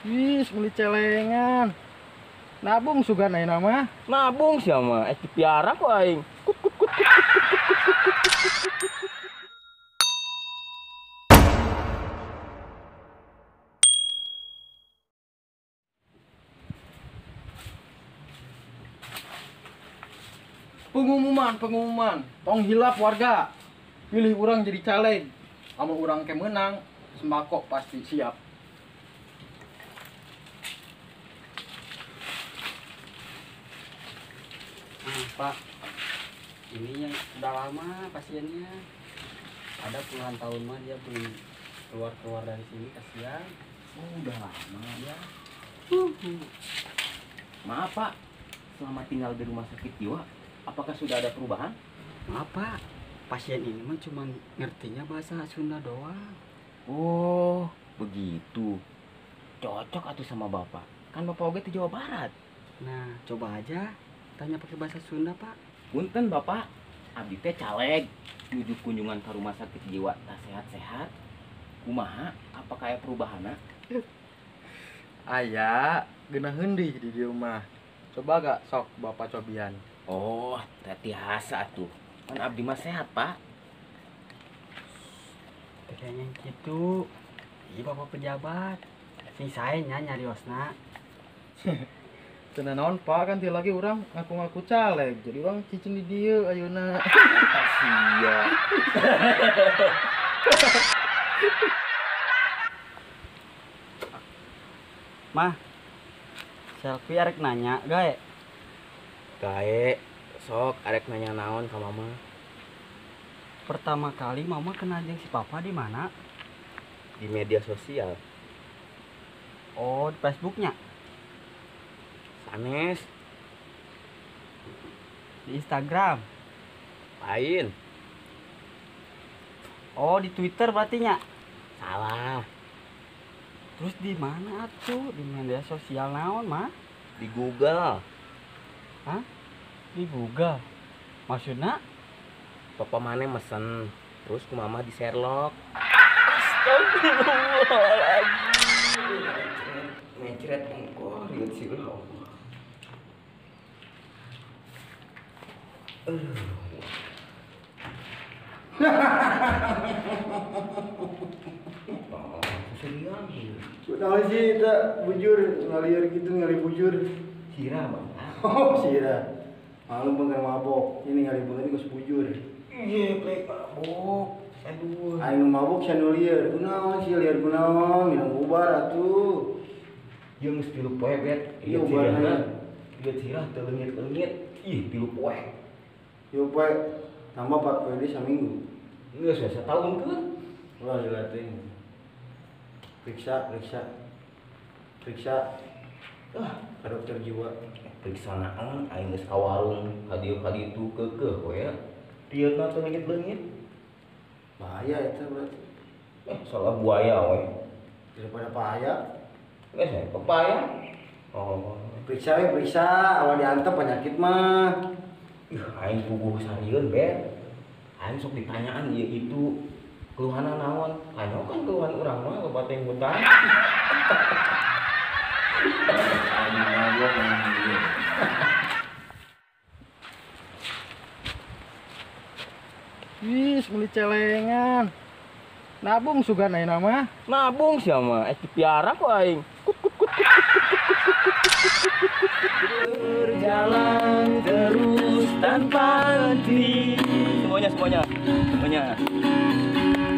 Wis beli celengan. Nabung sugan aya nama. Nabung siapa? Piara kok aing. Pengumuman. Tong hilap warga. Pilih orang jadi caleg. Amun orang ke menang, sembako pasti siap. Pak, ini yang udah lama pasiennya. Ada puluhan tahun mah dia belum keluar dari sini, kasihan. Oh, udah lama ya. Maaf Pak, selama tinggal di rumah sakit jiwa, apakah sudah ada perubahan? Maaf Pak, pasien ini mah cuma ngertinya bahasa Sunda doang. Oh, begitu. Cocok atuh sama Bapak. Kan Bapak oge di Jawa Barat. Nah, coba aja tanya pakai bahasa Sunda Pak. Punten Bapak, abdi teh caleg. Nuju kunjungan ke rumah sakit jiwa tak sehat-sehat. Kumaha? Apakah aya perubahanna? Aya, geuna heundi di rumah. Coba gak sok Bapak cobian. Oh, teh tiasa atuh. Kan abdi mah sehat, Pak. Kayaknya gitu. Iya Bapak pejabat. Sing saya nyari osna. Cenah naon Pak, kan ti lagi orang ngaku-ngaku caleg. Jadi orang cicing di dieu ayeuna. Sia. Mah, selfie arek nanya gae. Gae, sok arek nanya naon ka Mama. Pertama kali Mama kenal jeung si Papa di mana? Di media sosial. Oh, di Facebooknya. Sanes, Di Instagram. lain. Oh, di Twitter berarti nya. Salah. Terus di mana tuh? Di media sosial naon, Mah? Di Google. Hah? Di Google. Maksudnya? Papa mana mesen. Terus ku Mama di Sherlock. Ngecret engkau, lihat sih Allah. Kesedihan. Kunaon sih tak bujur ngalieur gitu ngali bujur. Sira Bang. Oh, sira. Malum bener mabok. Ini ngali bener geus bujur. Iya, plek mabok. Aduh. Aing nu mabok sia nu lieur. Kunaon sih lieur kunaon? Minum ubar atuh. Yang geus 3 poe bet. Iya ubarna. Lihat sirah teu leungit-leungit. Ih, 3 poe. Yo poe tambah 4 poe di saminggu. Geus setahun keun. Ulah dilatih. Periksa. Ke dokter jiwa. Periksa naon aing geus ka warung ka dieu ka ditu keukeuh we. Rieutna teu leungit-leungit. Bahaya eta berarti. Salah buaya we. Daripada bahaya. Geus pepaya. Oh. Periksa, awal diantep penyakit mah. Aing puguh sarieun bet. Aing sok ditanyaan ieu itu keluhanna naon? Kanyo kan keluhan urang mah loba teh ngutang. Aing ngawok ieu. Wis beli celengan. Nabung sugan aya nama. Nabung siapa? Piara kok aing. Berjalan terus tanpa henti. Semuanya.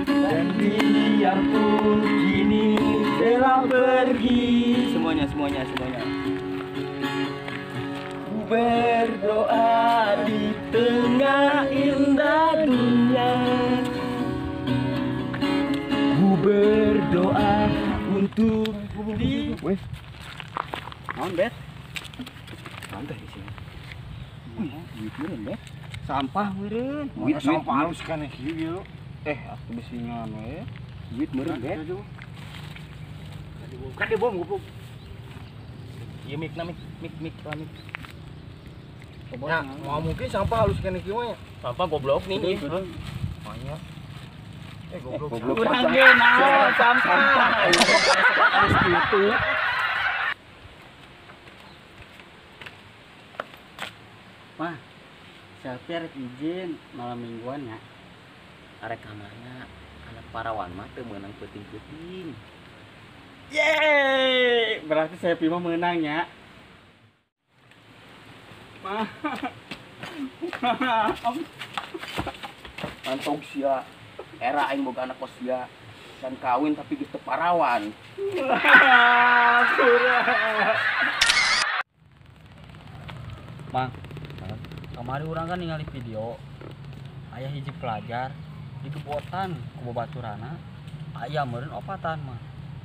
Dan biarpun kini telah pergi. Semuanya. Ku berdoa di tengah indah dunia. Ku berdoa untuk di. Wes, Naon, Bet? Santai di sini. Duit meureun, Bet. Sampah meureun. Duit sampah halus kan kieu. Aku besingan we. Duit meureun, Bet. Kan dia bom goblok. Ieu mik. Ya, mau mungkin sampah halus kan kieu mah. Sampah goblok nih. Banyak. Goblok. Urang ge naon sampah. Harus gitu. Siapa rek izin malam mingguan ya? Arek ka mana? Anak parawan mah teu meunang peuting-peuting. Yeay, berarti saya mah menang ya. Maaf. Mantog sia. Era aing boga anak kos sia. Dan kawin tapi geus teu parawan. Mang, kemarin orang kan ningali video ayah hiji pelajar di kebotan ku babaturana aya meureun opatan mah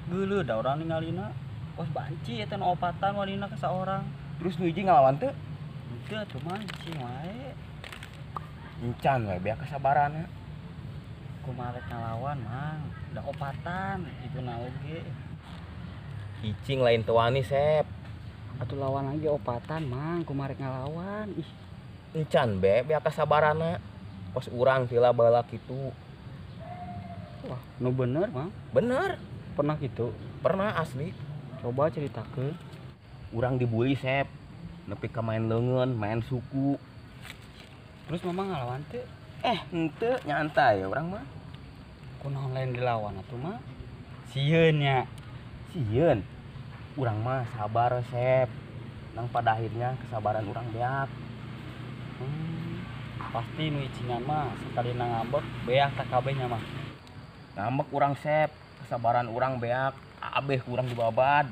geuleuh da urang ningalina kos banci eta nu opatan wanina ka saorang Terus nu hiji ngalawan teu? henteu atuh mancing wae Encan we beak kasabaranna. kumaha ngalawan mang da opatan itu na oge Icing lain teu wani, Sep. atuh lawan lagi opatan mang kumaha ngalawan ih Encan beak kasabaranna. Kos urang tila baheula kitu. wah nu bener mang Bener, pernah gitu pernah asli. coba ceritakeun Urang dibully, Sep. Nepi ka main leungeun, main suku. terus mama ngalawan teh Henteu nyantai urang mah. kunaon lain dilawan atuh mah sieun nya Sieun. Urang mah sabar, Sep. Nang pada akhirnya kesabaran urang beak. pasti nu icingan mah sekali ngambek beak tak kabehnya mah Ngambek urang, Sep. Kesabaran urang beak. Abeh urang dibabad.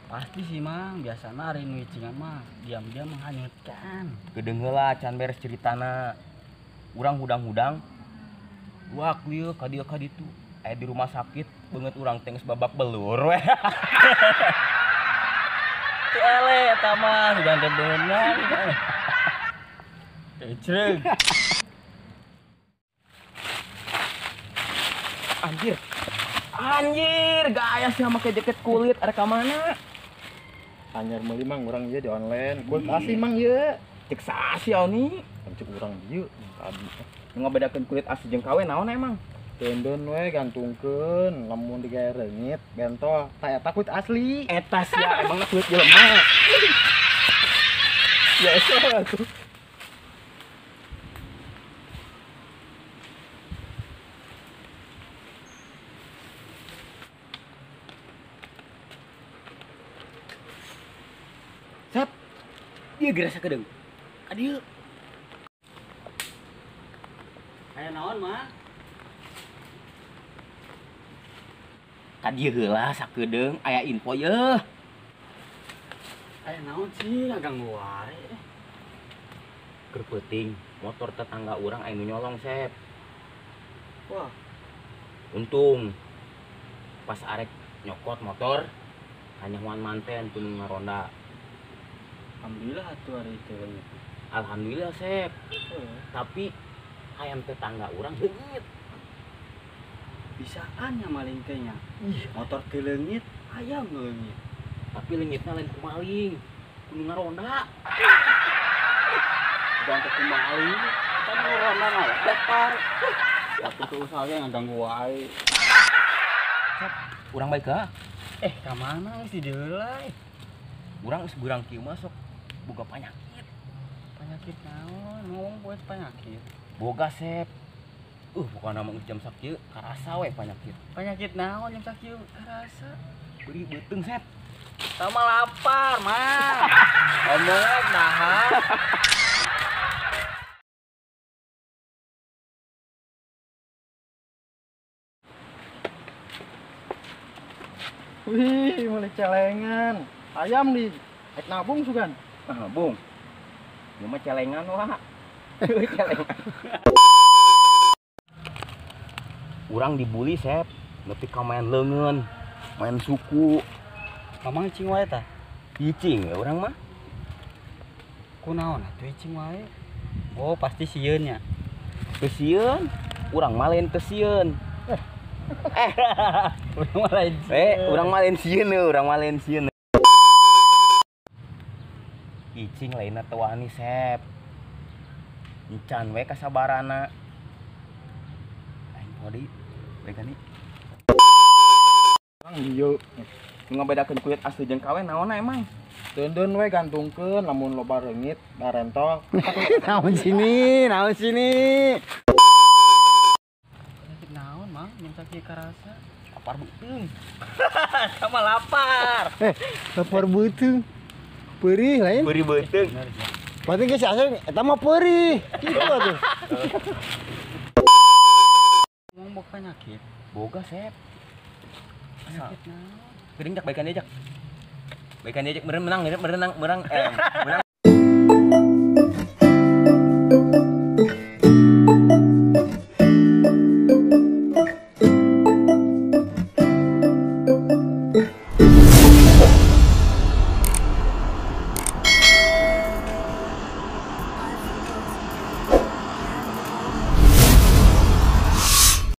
pasti sih mang biasana ari nu icingan mah diam-diam menghanyutkan Gedeung heula can beres ceritana. Urang hudang-hudang. Wah, lieu ka dieu ka ditu. Aya di rumah sakit beungeut urang teh geus babak belur we. teu ele eta mah sudah teu beunang ecreug Anjir. Anjir, gaya sih make jaket kulit ada ka mana? Anyar meuli mang urang ieu di online. Kulit asli mang ieu. Cek sasiau nih. Cek urang ieu tadi. Nu ngabedakeun kulit asli jeung KW naon emang? Tendon we gantungkeun, lamun digawe reungit bentol. Tah eta kulit asli. Eta sia emangna kulit jelema. Biasa tuh. Sep. Ieu gerasa kedeung. Adieu. aya naon mah Kadieu heula sakedeung aya info yeuh. aya naon sih ngaganggu wae Keur peuting, motor tetangga urang aya nu nyolong, Sep. wah Untung pas arek nyokot motor hanya wan manten tunu ngaronda. alhamdulillah atuh ari teh Alhamdulillah, Sep. Tapi ayam tetangga urang leungit. bisaan nya maling teh nya motor teu leungit ayam leungit Tapi leungitna lain ku maling, kudu ngaronda. ganti ku maling kan ngorona mah daftar atuh teu usah ge ngaganggu wae Urang baik ka? ka mana geus di deulai Urang geus gurang kieu mah sok boga panyakit. penyakit naon ngomong buat penyakit Boga, Sep. Bukan nama jam sakieu karasa we penyakit naon yang sakieu karasa beri beuteung, Sep. sama lapar mah ngomongnya nahan Wih, mulai celengan. Ayam di ek nabung sugan. Bung. Ieu mah celengan wah. Celengan. Urang dibully, Sep. Nepi ka main leungeun, main suku. mamang cing wae tah Icing ya urang mah. kunaon atuh cing wae oh pasti sieun nya Teu sieun. Urang mah lain teu sieun. urang lain Urang mah lain sieun, urang mah lain sieun. Icing lainna teu wani, Sep. Encan we kasabarana. Aing mau deui. Baik kan nih. Urang ieu. ngabedakeun kulit asli jeung KW naonna emang? Deun we gantungkeun lamun loba reungit darentol. Naon sini, naon sini. Penyakit naon, Mang? Minta kieu karasa. Lapar beuteung. Sama lapar. Lapar beuteung. Perih lain. Beri beuteung. Bener sih. Berarti geus asa eta mah perih. Kitu atuh. Ngomong boga penyakit. Boga sep. Penyakit naon? Geuning jak baikan diajak. Baikan diajak meureun menang, menang